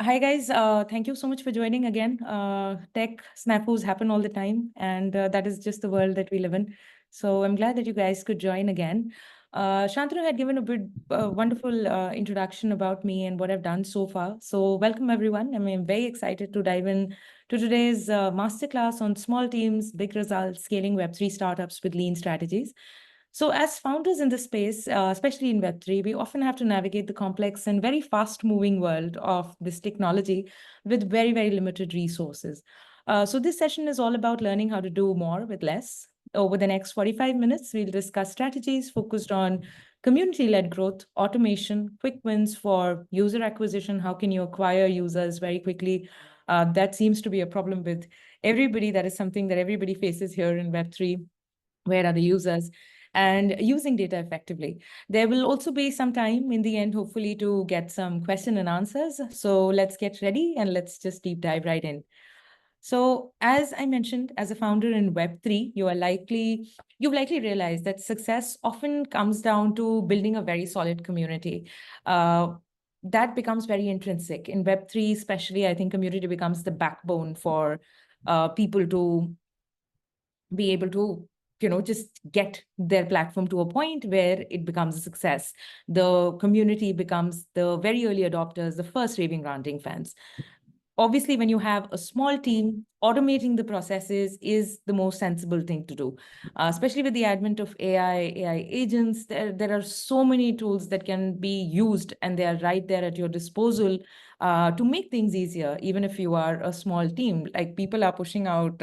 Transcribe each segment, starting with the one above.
Hi guys, thank you so much for joining again. Tech snafus happen all the time, and that is just the world that we live in. So I'm glad that you guys could join again. Shantanu had given a bit wonderful introduction about me and what I've done so far. So welcome everyone. I'm very excited to dive in to today's masterclass on small teams, big results, scaling Web3 startups with lean strategies. So, as founders in the space, especially in Web3, we often have to navigate the complex and very fast moving world of this technology with very, very limited resources. So, this session is all about learning how to do more with less. Over the next 45 minutes, we'll discuss strategies focused on community led growth, automation, quick wins for user acquisition. How can you acquire users very quickly? That seems to be a problem with everybody. That is something that everybody faces here in Web3. Where are the users? And using data effectively. There will also be some time in the end, hopefully, to get some question and answers. So let's get ready and let's just deep dive right in. So, as I mentioned, as a founder in Web3, you've likely realized that success often comes down to building a very solid community. Uh, that becomes very intrinsic. In Web3, especially, I think community becomes the backbone for people to be able to just get their platform to a point where it becomes a success. The community becomes the very early adopters, the first raving ranting fans. Obviously, when you have a small team, automating the processes is the most sensible thing to do. Especially with the advent of AI agents, there are so many tools that can be used, and they are right there at your disposal to make things easier, even if you are a small team. Like people are pushing out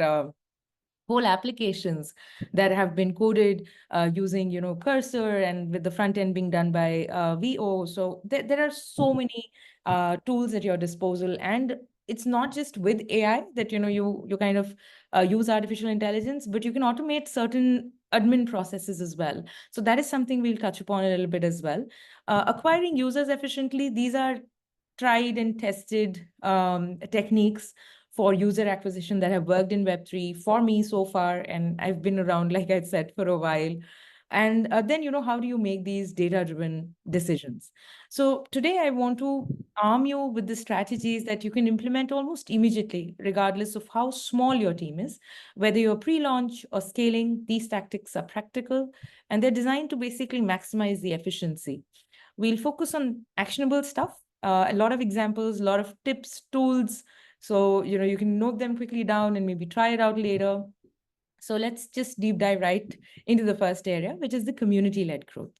whole applications that have been coded using cursor, and with the front end being done by VO. So there are so many tools at your disposal, and it's not just with AI that you kind of use artificial intelligence, but you can automate certain admin processes as well. So that is something we'll touch upon a little bit as well. Acquiring users efficiently, these are tried and tested techniques for user acquisition that have worked in Web3 for me so far. And I've been around, like I said, for a while. And then, how do you make these data-driven decisions? So today I want to arm you with the strategies that you can implement almost immediately, regardless of how small your team is. Whether you're pre-launch or scaling, these tactics are practical, and they're designed to basically maximize the efficiency. We'll focus on actionable stuff, a lot of examples, a lot of tips, tools. So, you can note them quickly down and maybe try it out later. So let's just deep dive right into the first area, which is the community-led growth.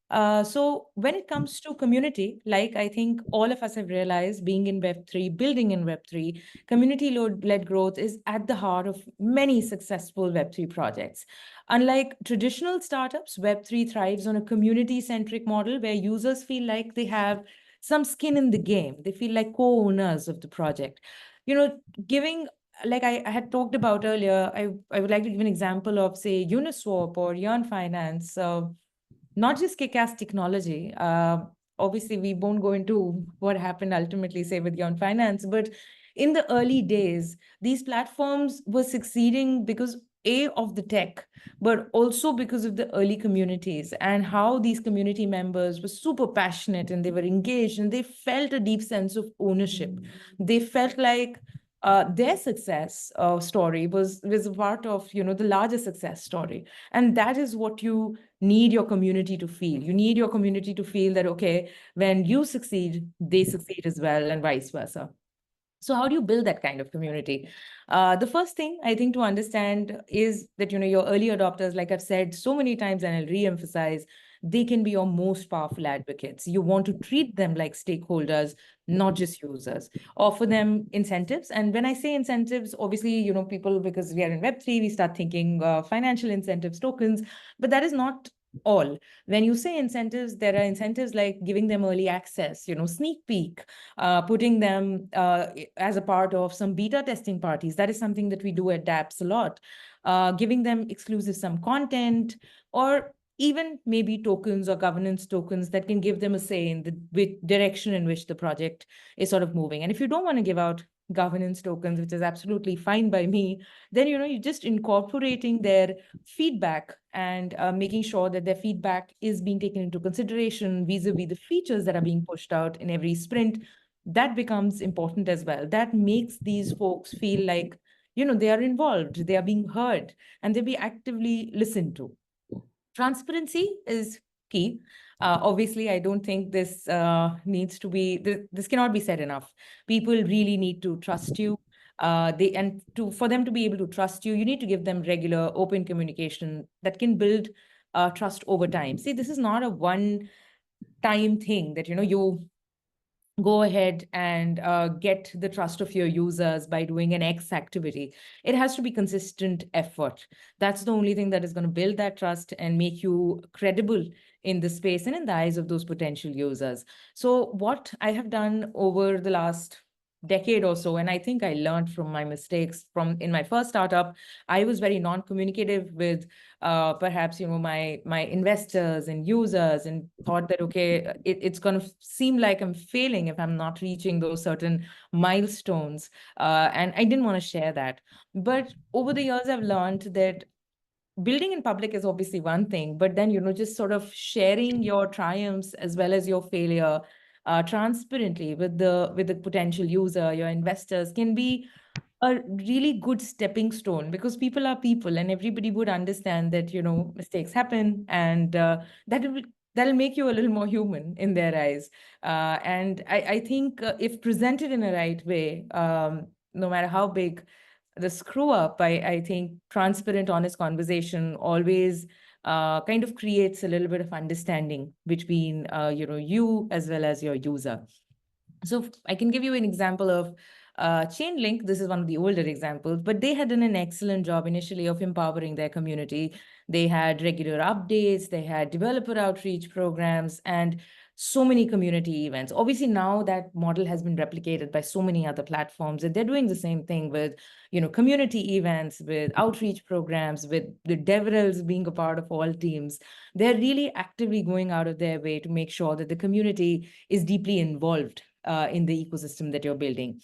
So when it comes to community, like I think all of us have realized, being in Web3, building in Web3, community-led growth is at the heart of many successful Web3 projects. Unlike traditional startups, Web3 thrives on a community-centric model where users feel like they have some skin in the game. They feel like co-owners of the project. Giving, like I had talked about earlier, I would like to give an example of, say, Uniswap or Yearn Finance. Not just kick-ass technology. Obviously, we won't go into what happened ultimately, say, with Yon Finance, but in the early days, these platforms were succeeding because of the tech, but also because of the early communities and how these community members were super passionate and they were engaged and they felt a deep sense of ownership. They felt like their success story was a part of the larger success story, and that is what you need your community to feel. You need your community to feel that, okay, when you succeed, they succeed as well, and vice versa. So how do you build that kind of community? The first thing I think to understand is that, your early adopters, like I've said so many times, and I'll re-emphasize, they can be your most powerful advocates. You want to treat them like stakeholders, not just users. Offer them incentives. And when I say incentives, obviously, people, because we are in Web3, we start thinking financial incentives, tokens, but that is not all. When you say incentives, there are incentives like giving them early access, sneak peek, putting them as a part of some beta testing parties. That is something that we do at dApps a lot. Giving them exclusive some content, or even maybe tokens or governance tokens that can give them a say in the direction in which the project is sort of moving. And if you don't want to give out governance tokens, which is absolutely fine by me, then you're just incorporating their feedback and making sure that their feedback is being taken into consideration vis-a-vis the features that are being pushed out in every sprint. that becomes important as well. That makes these folks feel like, they are involved, they are being heard, and they'll be actively listened to. Transparency is key. Obviously, I don't think this needs to be, this cannot be said enough. People really need to trust you. For them to be able to trust you, you need to give them regular open communication that can build trust over time. See, this is not a one time thing that, you go ahead and get the trust of your users by doing an X activity. It has to be consistent effort. That's the only thing that is going to build that trust and make you credible in the space and in the eyes of those potential users. So what I have done over the last decade or so, and I think I learned from my mistakes from in my first startup, I was very non-communicative with perhaps my investors and users, and thought that okay, it's going to seem like I'm failing if I'm not reaching those certain milestones, and I didn't want to share that. But over the years I've learned that building in public is obviously one thing, but then just sort of sharing your triumphs as well as your failure transparently with the potential user, your investors, can be a really good stepping stone, because people are people and everybody would understand that mistakes happen, and that'll make you a little more human in their eyes. And I think if presented in a right way, no matter how big the screw up, I think transparent, honest conversation always kind of creates a little bit of understanding between you as well as your user. So I can give you an example of Chainlink. This is one of the older examples, but they had done an excellent job initially of empowering their community. They had regular updates, they had developer outreach programs, and so many community events. Obviously, now that model has been replicated by so many other platforms, and they're doing the same thing with, community events, with outreach programs, with the DevRels being a part of all teams. They're really actively going out of their way to make sure that the community is deeply involved in the ecosystem that you're building.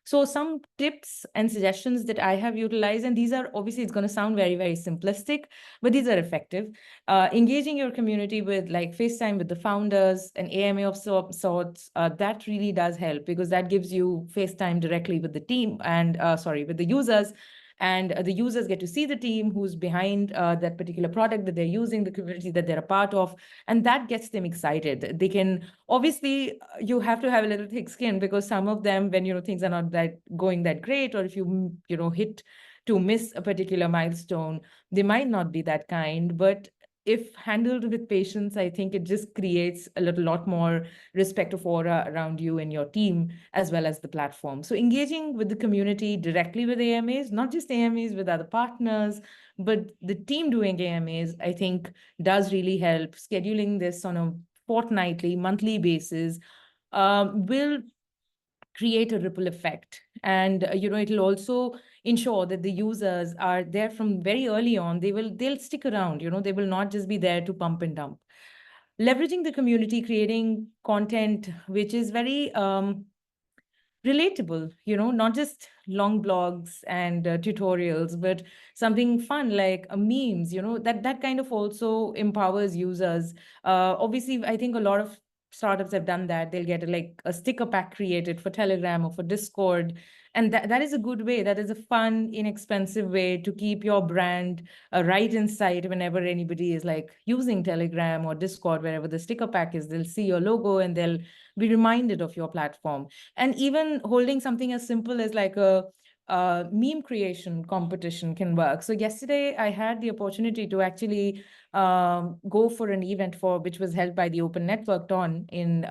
So some tips and suggestions that I have utilized, and these are obviously, it's going to sound very, very simplistic, but these are effective. Engaging your community with like FaceTime with the founders, an AMA of sorts, that really does help, because that gives you FaceTime directly with the team and with the users. And the users get to see the team who's behind that particular product that they're using, the community that they're a part of, and that gets them excited. They can obviously, you have to have a little thick skin, because some of them, when things are not that going that great, or if you hit to miss a particular milestone, they might not be that kind. But if handled with patience, I think it just creates a lot more respect of aura around you and your team, as well as the platform. So engaging with the community directly with AMAs, not just AMAs, with other partners, but the team doing AMAs, I think does really help. Scheduling this on a fortnightly, monthly basis will create a ripple effect. And it'll also ensure that the users are there from very early on. They'll stick around. They will not just be there to pump and dump. Leveraging the community, creating content which is very relatable, not just long blogs and tutorials, but something fun like memes, that kind of also empowers users. Obviously, I think a lot of startups have done that. They'll get a sticker pack created for Telegram or for Discord. And that is a good way. That is a fun, inexpensive way to keep your brand right in sight whenever anybody is using Telegram or Discord, wherever the sticker pack is. They'll see your logo and they'll be reminded of your platform. And even holding something as simple as a meme creation competition can work. So yesterday I had the opportunity to actually go for an event which was held by the Open Network on in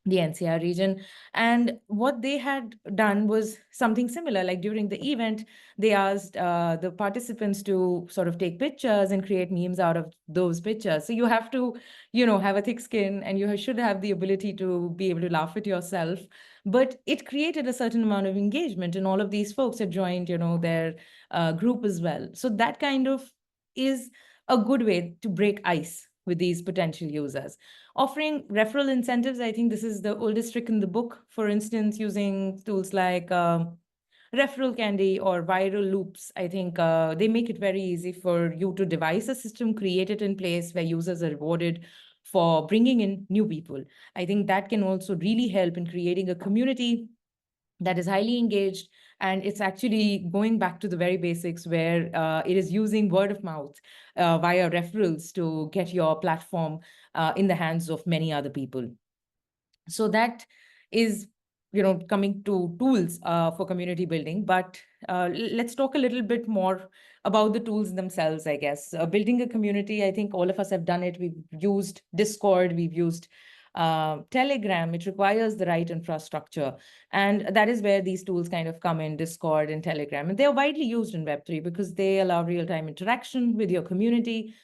the NCR region. And what they had done was something similar. Like during the event, they asked the participants to sort of take pictures and create memes out of those pictures. So you have to, have a thick skin, and you should have the ability to be able to laugh at yourself. But it created a certain amount of engagement, and all of these folks had joined, their group as well. So that kind of is a good way to break ice with these potential users. Offering referral incentives, I think this is the oldest trick in the book. For instance, using tools like referral candy or viral loops. I think they make it very easy for you to devise a system, create it in place where users are rewarded for bringing in new people. I think that can also really help in creating a community that is highly engaged. And it's actually going back to the very basics where it is using word of mouth via referrals to get your platform in the hands of many other people. So that is, coming to tools for community building. But let's talk a little bit more about the tools themselves, I guess. Building a community, I think all of us have done it. We've used Discord, we've used Telegram. It requires the right infrastructure. And that is where these tools kind of come in, Discord and Telegram. And they're widely used in Web3 because they allow real-time interaction with your community.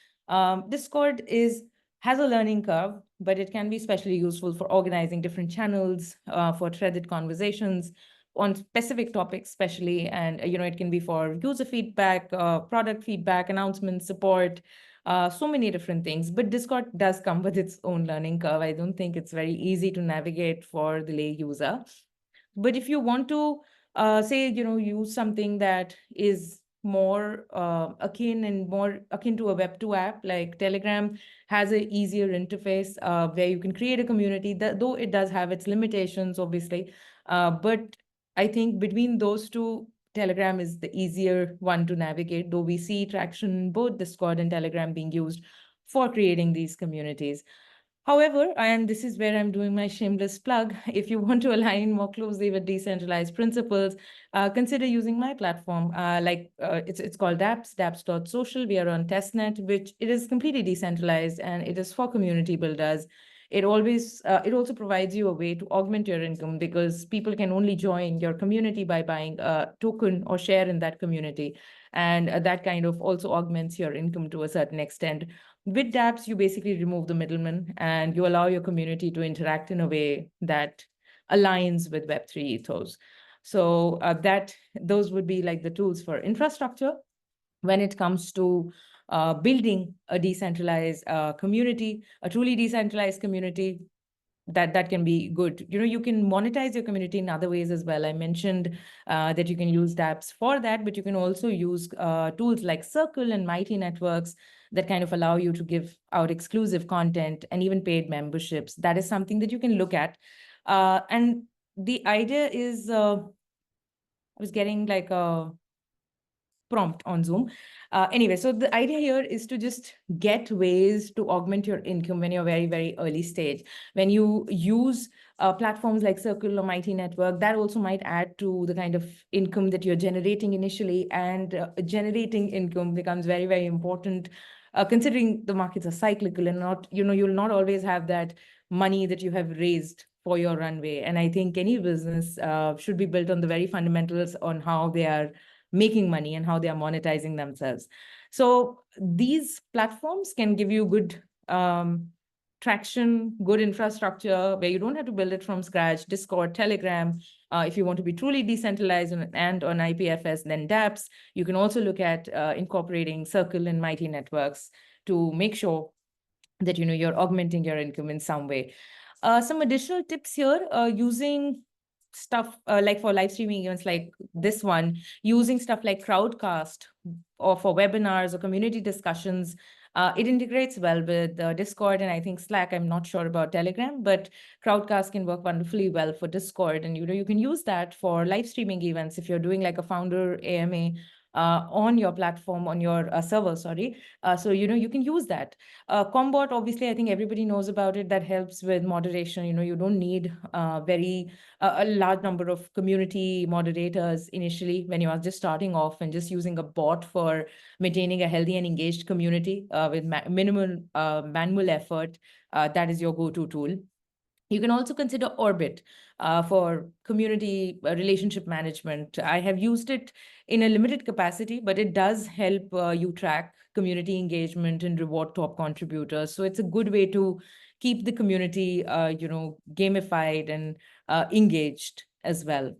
Discord has a learning curve, but it can be especially useful for organizing different channels, for threaded conversations on specific topics, especially. And, it can be for user feedback, product feedback, announcements, support, so many different things. But Discord does come with its own learning curve. I don't think it's very easy to navigate for the lay user. But if you want to say, use something that is more akin to a Web2 app, like Telegram has an easier interface where you can create a community, though it does have its limitations, obviously. But I think between those two, Telegram is the easier one to navigate, though we see traction in both Discord and Telegram being used for creating these communities. However, and this is where I'm doing my shameless plug, if you want to align more closely with decentralized principles, consider using my platform. It's called dApps, dApps.social. We are on testnet, which it is completely decentralized and it is for community builders. It also provides you a way to augment your income because people can only join your community by buying a token or share in that community. And that kind of also augments your income to a certain extent. With dApps, you basically remove the middleman and you allow your community to interact in a way that aligns with Web3 ethos. So those would be like the tools for infrastructure. When it comes to building a decentralized community, a truly decentralized community, that can be good. You can monetize your community in other ways as well. I mentioned that you can use dApps for that, but you can also use tools like Circle and Mighty Networks that kind of allow you to give out exclusive content and even paid memberships. That is something that you can look at. And the idea is, I was getting like a prompt on Zoom. Anyway, so the idea here is to just get ways to augment your income when you're very, very early stage. When you use platforms like Circle or Mighty Network, that also might add to the kind of income that you're generating initially. And generating income becomes very, very important, considering the markets are cyclical and you'll not always have that money that you have raised for your runway. And I think any business should be built on the very fundamentals on how they are making money and how they are monetizing themselves. So these platforms can give you good traction, good infrastructure where you don't have to build it from scratch. Discord, Telegram, if you want to be truly decentralized and on IPFS, then dApps. You can also look at incorporating Circle and Mighty Networks to make sure that you're augmenting your income in some way. Some additional tips here, using stuff like for live streaming events like this one, using stuff like Crowdcast or for webinars or community discussions. It integrates well with Discord and I think Slack. I'm not sure about Telegram, but Crowdcast can work wonderfully well for Discord. And you can use that for live streaming events if you're doing like a founder AMA on your platform, on your server, sorry. So, you can use that. Combot, obviously, I think everybody knows about it. That helps with moderation. You don't need a large number of community moderators initially when you are just starting off, and just using a bot for maintaining a healthy and engaged community with minimal manual effort. That is your go-to tool. You can also consider Orbit for community relationship management. I have used it in a limited capacity, but it does help you track community engagement and reward top contributors. So it's a good way to keep the community, gamified and engaged as well.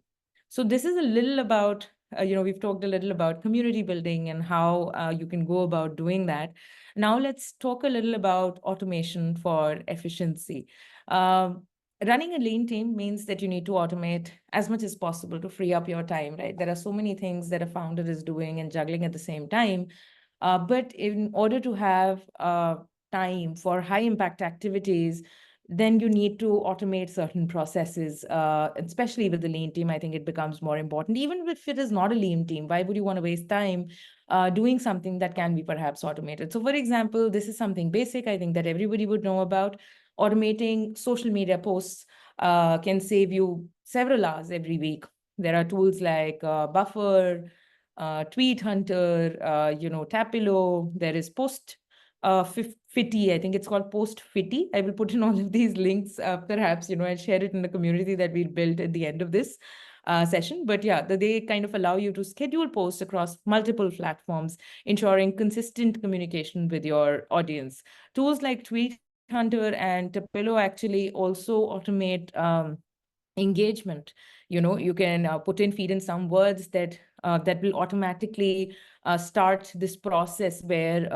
So this is a little about, we've talked a little about community building and how you can go about doing that. Now let's talk a little about automation for efficiency. Running a lean team means that you need to automate as much as possible to free up your time, right? There are so many things that a founder is doing and juggling at the same time. But in order to have time for high impact activities, then you need to automate certain processes, especially with the lean team. I think it becomes more important. Even if it is not a lean team, why would you want to waste time doing something that can be perhaps automated? So, for example, this is something basic, I think, that everybody would know about. Automating social media posts can save you several hours every week. There are tools like Buffer, Tweet Hunter, Tapilo. There is Post Fitty. I think it's called Post Fitty. I will put in all of these links, perhaps, I'll share it in the community that we built at the end of this session. But yeah, they kind of allow you to schedule posts across multiple platforms, ensuring consistent communication with your audience. Tools like Tweet Hunter and Tapilo actually also automate engagement. You can put in, feed in some words that will automatically start this process where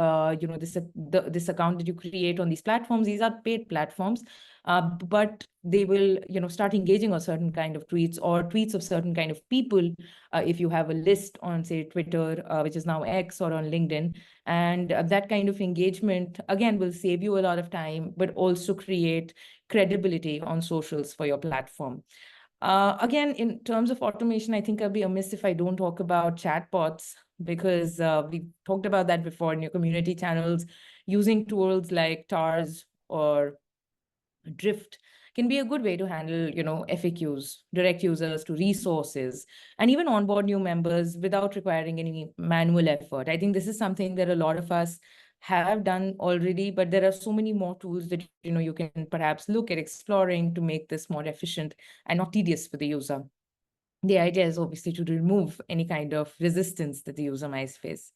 this account that you create on these platforms, these are paid platforms, but they will start engaging on certain kind of tweets or tweets of certain kind of people, if you have a list on, say, Twitter, which is now X, or on LinkedIn. And that kind of engagement again will save you a lot of time, but also create credibility on socials for your platform. Again, in terms of automation, I think I'll be amiss if I don't talk about chatbots, because we talked about that before in your community channels. Using tools like TARS or Drift can be a good way to handle, FAQs, direct users to resources, and even onboard new members without requiring any manual effort. I think this is something that a lot of us have done already, but there are so many more tools that, you can perhaps look at exploring to make this more efficient and not tedious for the user. The idea is obviously to remove any kind of resistance that the user might face.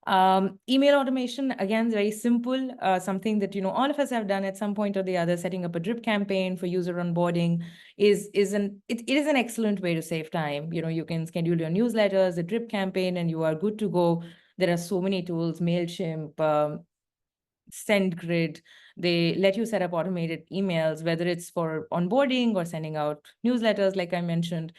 Email automation, again, very simple, something that, all of us have done at some point or the other. Setting up a drip campaign for user onboarding it is an excellent way to save time. You can schedule your newsletters, a drip campaign, and you are good to go. There are so many tools, MailChimp, SendGrid. They let you set up automated emails, whether it's for onboarding or sending out newsletters, like I mentioned.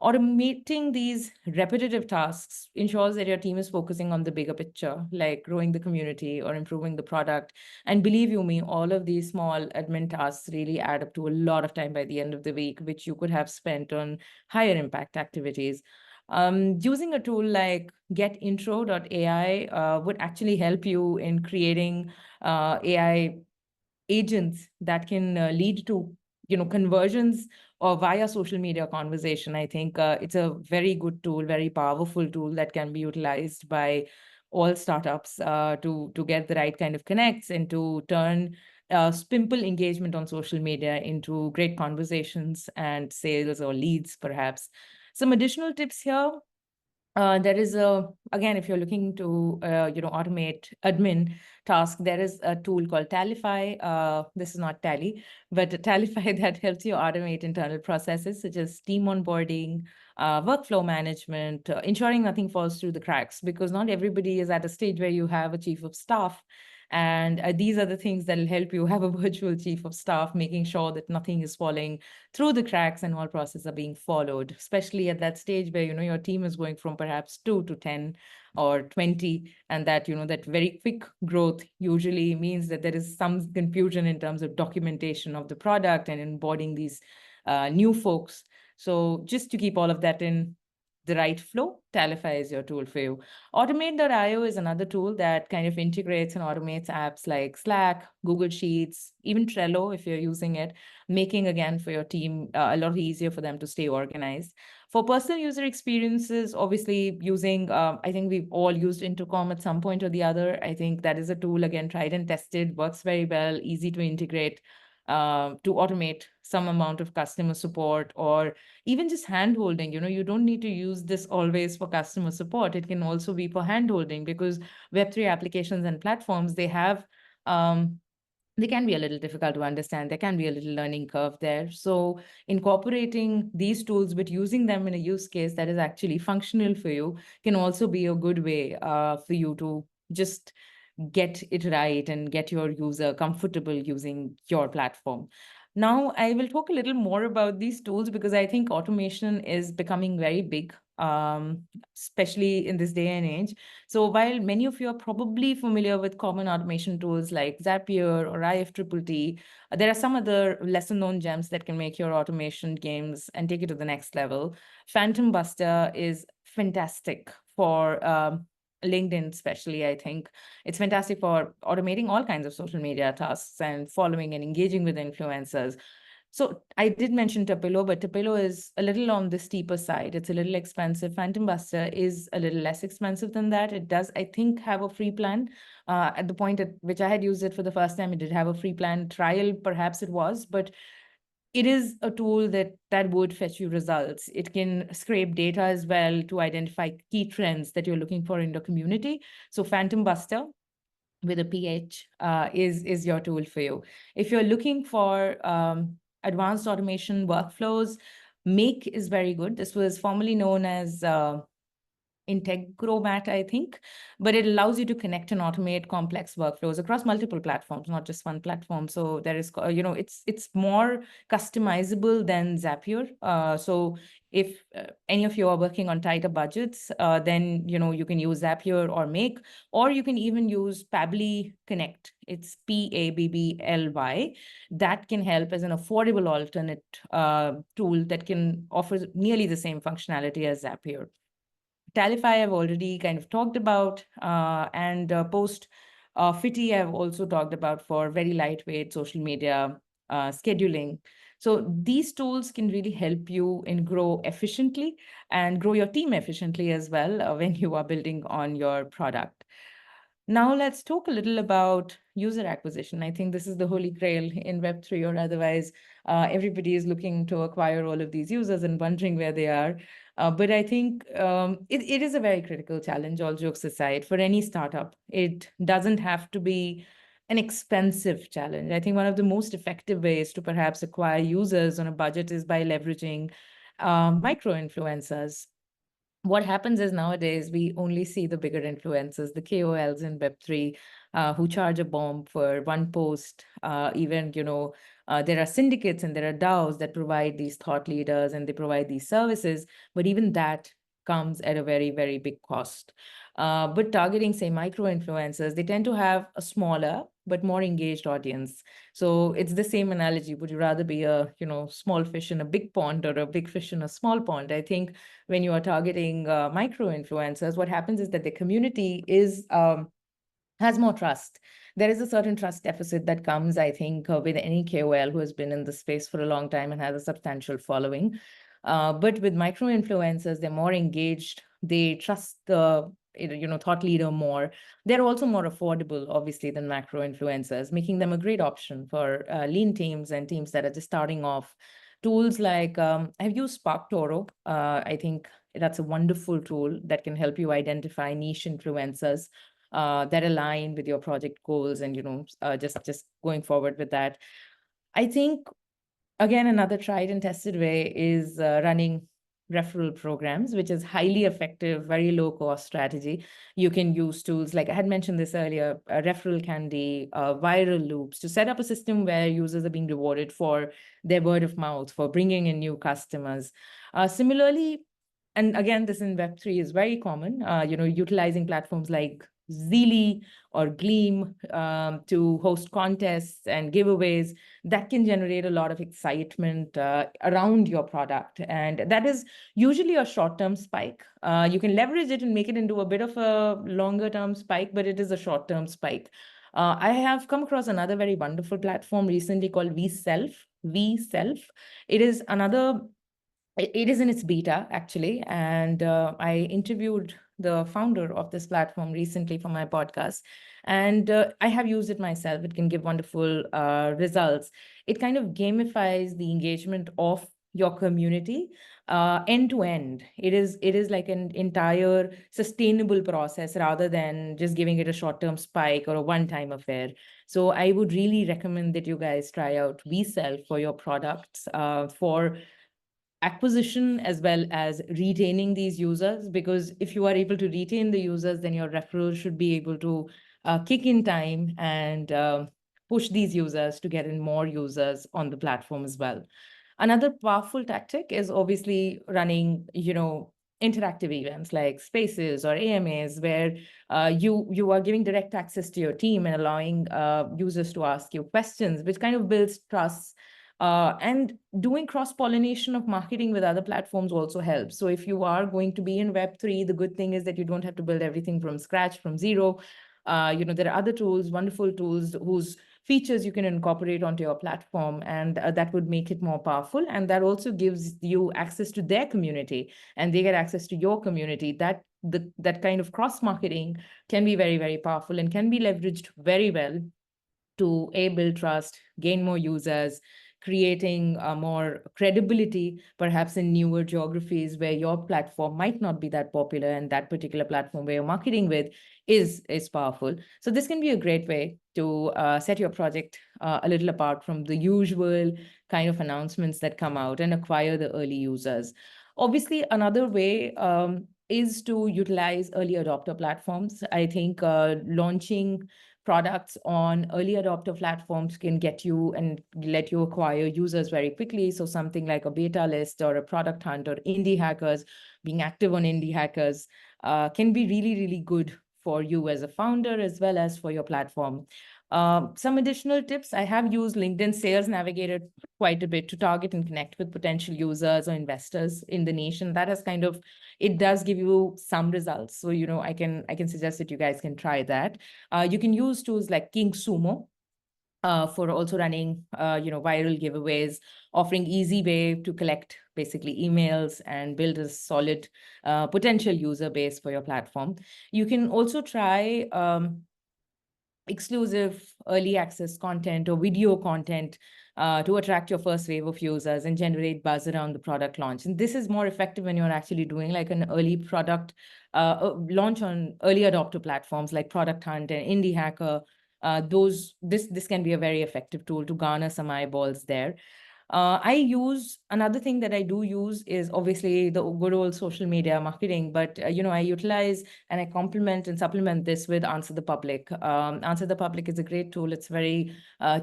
Automating these repetitive tasks ensures that your team is focusing on the bigger picture, like growing the community or improving the product. And believe you me, all of these small admin tasks really add up to a lot of time by the end of the week, which you could have spent on higher impact activities. Using a tool like getintro.ai would actually help you in creating AI agents that can lead to conversions or via social media conversation. I think it's a very good tool, very powerful tool that can be utilized by all startups to get the right kind of connects and to turn simple engagement on social media into great conversations and sales or leads, perhaps. Some additional tips here. There is again, if you're looking to, automate admin task, there is a tool called Talify. This is not Tally, but Talify that helps you automate internal processes such as team onboarding, workflow management, ensuring nothing falls through the cracks, because not everybody is at a stage where you have a chief of staff. And these are the things that will help you have a virtual chief of staff, making sure that nothing is falling through the cracks and all processes are being followed, especially at that stage where, your team is going from perhaps 2 to 10 or 20. And that, that very quick growth usually means that there is some confusion in terms of documentation of the product and onboarding these new folks. So just to keep all of that in the right flow, Talify is your tool for you. Automate.io is another tool that kind of integrates and automates apps like Slack, Google Sheets, even Trello if you're using it, making, again, for your team a lot easier for them to stay organized. For personal user experiences, obviously using, I think we've all used Intercom at some point or the other. I think that is a tool, again, tried and tested, works very well, easy to integrate, to automate some amount of customer support or even just hand-holding. You don't need to use this always for customer support. It can also be for hand-holding, because Web3 applications and platforms, they have they can be a little difficult to understand. There can be a little learning curve there. So incorporating these tools, but using them in a use case that is actually functional for you, can also be a good way for you to just get it right and get your user comfortable using your platform. Now, I will talk a little more about these tools because I think automation is becoming very big especially in this day and age. So while many of you are probably familiar with common automation tools like Zapier or IFTTT, there are some other lesser known gems that can make your automation games and take it to the next level. Phantom Buster is fantastic for LinkedIn, especially, I think. It's fantastic for automating all kinds of social media tasks and following and engaging with influencers. So I did mention Tapillo, but Tapillo is a little on the steeper side. It's a little expensive. Phantom Buster is a little less expensive than that. It does, I think, have a free plan. At the point at which I had used it for the first time, it did have a free plan trial, perhaps it was, but it is a tool that would fetch you results. It can scrape data as well to identify key trends that you're looking for in the community. So Phantom Buster with a PH is your tool for you. If you're looking for advanced automation workflows, Make is very good. This was formerly known as Integromat, I think, but it allows you to connect and automate complex workflows across multiple platforms, not just one platform. So there is, it's more customizable than Zapier. So if any of you are working on tighter budgets, then you can use Zapier or Make, or you can even use Pabbly Connect. It's Pabbly. That can help as an affordable alternate tool that can offer nearly the same functionality as Zapier. Talify I've already kind of talked about, and Post Fitty I've also talked about for very lightweight social media scheduling. So these tools can really help you in grow efficiently and grow your team efficiently as well when you are building on your product. Now let's talk a little about user acquisition. I think this is the holy grail in Web3, or otherwise everybody is looking to acquire all of these users and wondering where they are. But I think it is a very critical challenge, all jokes aside, for any startup. It doesn't have to be an expensive challenge. I think one of the most effective ways to perhaps acquire users on a budget is by leveraging micro-influencers. What happens is nowadays we only see the bigger influencers, the KOLs in Web3, who charge a bomb for one post. Even, there are syndicates and there are DAOs that provide these thought leaders and they provide these services, but even that comes at a very, very big cost. But targeting, say, micro influencers, they tend to have a smaller but more engaged audience. So it's the same analogy. Would you rather be a small fish in a big pond or a big fish in a small pond? I think when you are targeting micro influencers, what happens is that the community has more trust. There is a certain trust deficit that comes, I think, with any KOL who has been in the space for a long time and has a substantial following. But with micro influencers, they're more engaged. They trust the thought leader more. They're also more affordable, obviously, than macro influencers, making them a great option for lean teams and teams that are just starting off. Tools like I've used SparkToro. I think that's a wonderful tool that can help you identify niche influencers that align with your project goals, and just going forward with that. I think, again, another tried and tested way is running referral programs, which is highly effective, very low cost strategy. You can use tools like I had mentioned this earlier, referral candy, viral loops, to set up a system where users are being rewarded for their word of mouth, for bringing in new customers. Similarly, and again, this in Web3 is very common, utilizing platforms like Zeely or Gleam to host contests and giveaways that can generate a lot of excitement around your product. And that is usually a short-term spike. You can leverage it and make it into a bit of a longer-term spike, but it is a short-term spike. I have come across another very wonderful platform recently called VSelf. VSelf. It is another it is in its beta, actually, and I interviewed the founder of this platform recently for my podcast, and I have used it myself. It can give wonderful results. It kind of gamifies the engagement of your community end to end. It is like an entire sustainable process rather than just giving it a short-term spike or a one-time affair. So I would really recommend that you guys try out VSelf for your products, for acquisition as well as retaining these users, because if you are able to retain the users, then your referrals should be able to kick in time and push these users to get in more users on the platform as well. Another powerful tactic is obviously running, interactive events like spaces or AMAs, where you are giving direct access to your team and allowing users to ask you questions, which kind of builds trust. And doing cross-pollination of marketing with other platforms also helps. So if you are going to be in Web3, the good thing is that you don't have to build everything from scratch, from zero. There are other tools, wonderful tools, whose features you can incorporate onto your platform, and that would make it more powerful. And that also gives you access to their community, and they get access to your community. That kind of cross-marketing can be very, very powerful and can be leveraged very well to build trust, gain more users, creating more credibility, perhaps in newer geographies where your platform might not be that popular, and that particular platform where you're marketing with is powerful. So this can be a great way to set your project a little apart from the usual kind of announcements that come out and acquire the early users. Obviously, another way is to utilize early adopter platforms. I think launching products on early adopter platforms can get you and let you acquire users very quickly. So something like a beta list or a product hunt or indie hackers, being active on indie hackers can be really, really good for you as a founder as well as for your platform. Some additional tips: I have used LinkedIn Sales Navigator quite a bit to target and connect with potential users or investors in the nation. That has kind of, it does give you some results. So, I can suggest that you guys can try that. You can use tools like King Sumo for also running, viral giveaways, offering easy way to collect basically emails and build a solid potential user base for your platform. You can also try exclusive early access content or video content to attract your first wave of users and generate buzz around the product launch. And this is more effective when you're actually doing like an early product launch on early adopter platforms like Product Hunt and Indie Hacker. This can be a very effective tool to garner some eyeballs there. I use another thing that I do use is obviously the good old social media marketing, but I utilize and I complement and supplement this with Answer the Public. Answer the Public is a great tool. It's very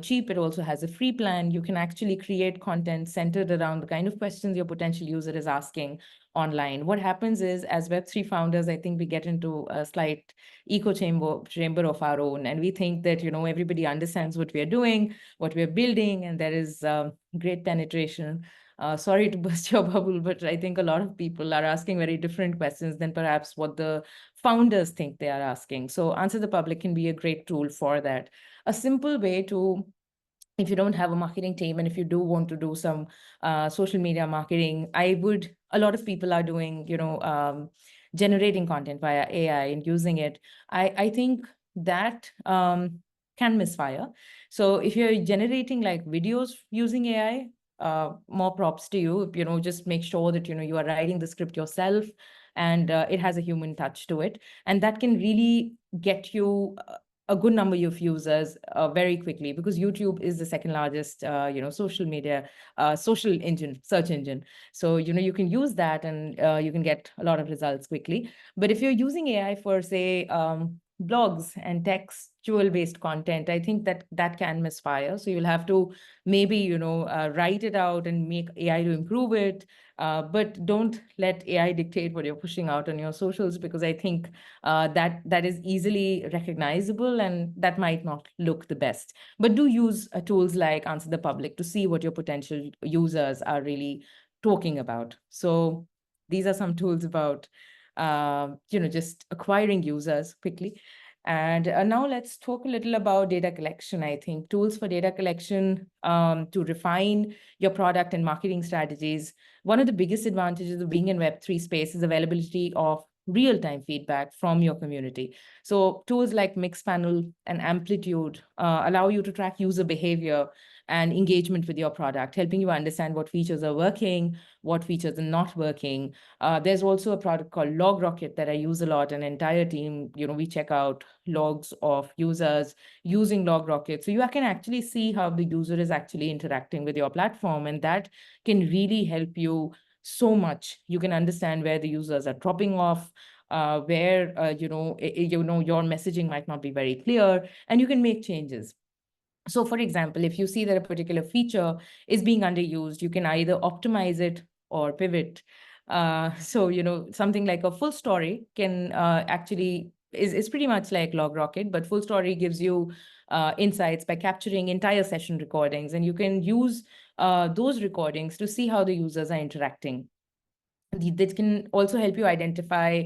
cheap. It also has a free plan. You can actually create content centered around the kind of questions your potential user is asking online. What happens is, as Web3 founders, I think we get into a slight echo chamber of our own, and we think that everybody understands what we are doing, what we are building, and there is great penetration. Sorry to burst your bubble, but I think a lot of people are asking very different questions than perhaps what the founders think they are asking. So Answer the Public can be a great tool for that. A simple way to, if you don't have a marketing team and if you do want to do some social media marketing, a lot of people are doing, generating content via AI and using it. I think that can misfire. So if you're generating like videos using AI, more props to you. Just make sure that, you are writing the script yourself and it has a human touch to it. And that can really get you a good number of users very quickly, because YouTube is the second largest, social media, search engine. So, you can use that and you can get a lot of results quickly. But if you're using AI for, say, blogs and textual-based content, I think that can misfire. So you'll have to maybe, write it out and make AI to improve it. But don't let AI dictate what you're pushing out on your socials, because I think that is easily recognizable and that might not look the best. But do use tools like Answer the Public to see what your potential users are really talking about. So these are some tools about, just acquiring users quickly. And now let's talk a little about data collection. I think tools for data collection to refine your product and marketing strategies. One of the biggest advantages of being in Web3 space is availability of real-time feedback from your community. So tools like Mixpanel and Amplitude allow you to track user behavior and engagement with your product, helping you understand what features are working, what features are not working. There's also a product called LogRocket that I use a lot. An entire team, we check out logs of users using LogRocket. So you can actually see how the user is actually interacting with your platform, and that can really help you so much. You can understand where the users are dropping off, where your messaging might not be very clear, and you can make changes. So for example, if you see that a particular feature is being underused, you can either optimize it or pivot. So, something like a full story can actually is pretty much like LogRocket, but full story gives you insights by capturing entire session recordings, and you can use those recordings to see how the users are interacting. That can also help you identify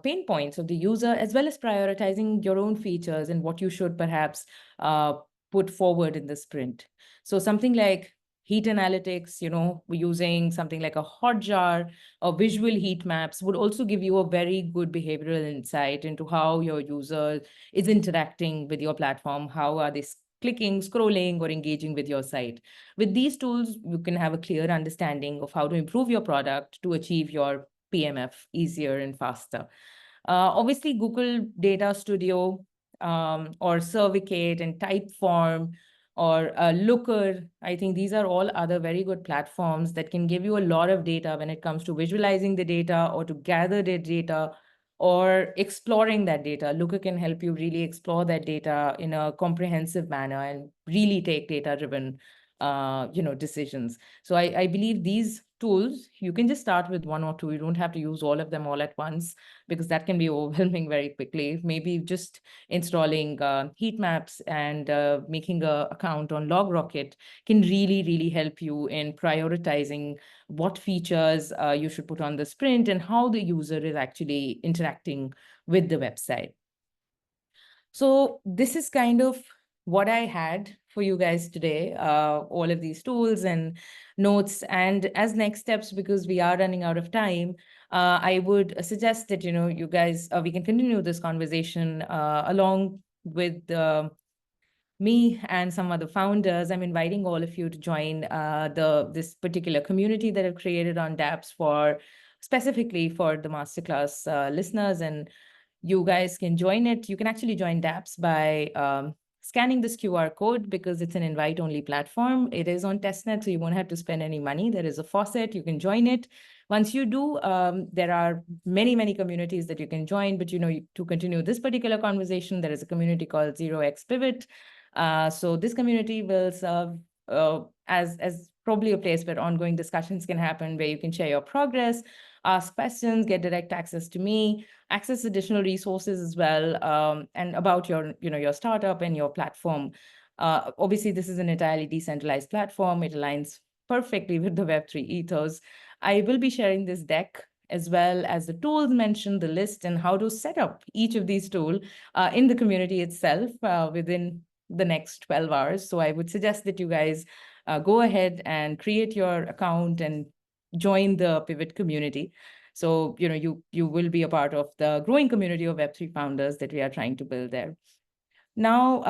pain points of the user, as well as prioritizing your own features and what you should perhaps uh, put forward in the sprint. So something like heat analytics, we're using something like a Hotjar or visual heat maps would also give you a very good behavioral insight into how your user is interacting with your platform. How are they clicking, scrolling, or engaging with your site? With these tools, you can have a clear understanding of how to improve your product to achieve your PMF easier and faster. Obviously, Google Data Studio or Cervicate and Typeform or Looker, I think these are all other very good platforms that can give you a lot of data when it comes to visualizing the data or to gather the data or exploring that data. Looker can help you really explore that data in a comprehensive manner and really take data-driven decisions. So I believe these tools, you can just start with one or two. You don't have to use all of them all at once, because that can be overwhelming very quickly. Maybe just installing heat maps and making an account on LogRocket can really, really help you in prioritizing what features you should put on the sprint and how the user is actually interacting with the website. So this is kind of what I had for you guys today, all of these tools and notes. And as next steps, because we are running out of time, I would suggest that, you guys, we can continue this conversation along with me and some other founders. I'm inviting all of you to join this particular community that I've created on dApps specifically for the masterclass listeners. And you guys can join it. You can actually join dApps by scanning this QR code, because it's an invite-only platform. It is on testnet, so you won't have to spend any money. There is a faucet. You can join it. Once you do, there are many, many communities that you can join. But, to continue this particular conversation, there is a community called 0x Pivot. So this community will serve as probably a place where ongoing discussions can happen, where you can share your progress, ask questions, get direct access to me, access additional resources as well, and about your startup and your platform. Obviously, this is an entirely decentralized platform. It aligns perfectly with the Web3 ethos. I will be sharing this deck as well as the tools mentioned, the list, and how to set up each of these tools in the community itself within the next 12 hours. So I would suggest that you guys go ahead and create your account and join the Pivot community. So, you will be a part of the growing community of Web3 founders that we are trying to build there. Now,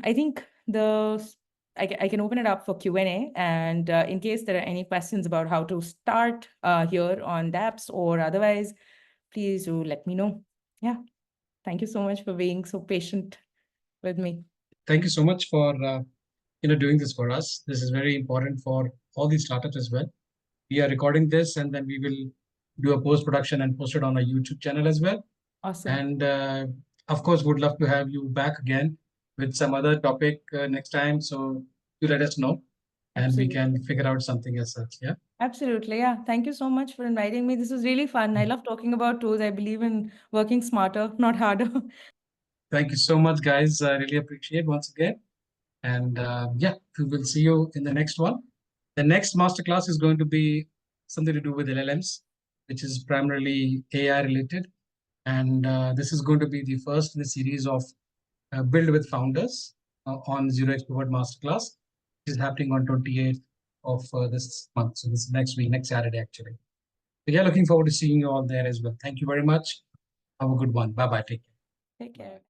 I think I can open it up for Q&A. And in case there are any questions about how to start here on dApps or otherwise, please do let me know. Yeah. Thank you so much for being so patient with me. Thank you so much for doing this for us. This is very important for all these startups as well. We are recording this, and then we will do a post-production and post it on our YouTube channel as well. Awesome. And of course, would love to have you back again with some other topic next time. So you let us know, and we can figure out something as such. Yeah. Absolutely. Yeah. Thank you so much for inviting me. This was really fun. I love talking about tools. I believe in working smarter, not harder. Thank you so much, guys. I really appreciate once again. And yeah, we will see you in the next one. The next masterclass is going to be something to do with LLMs, which is primarily AI related. And this is going to be the first in the series of Build with Founders on 0x Pivot Masterclass, which is happening on 28th of this month. So this is next week, next Saturday, actually. So yeah, looking forward to seeing you all there as well. Thank you very much. Have a good one. Bye-bye. Take care. Take care.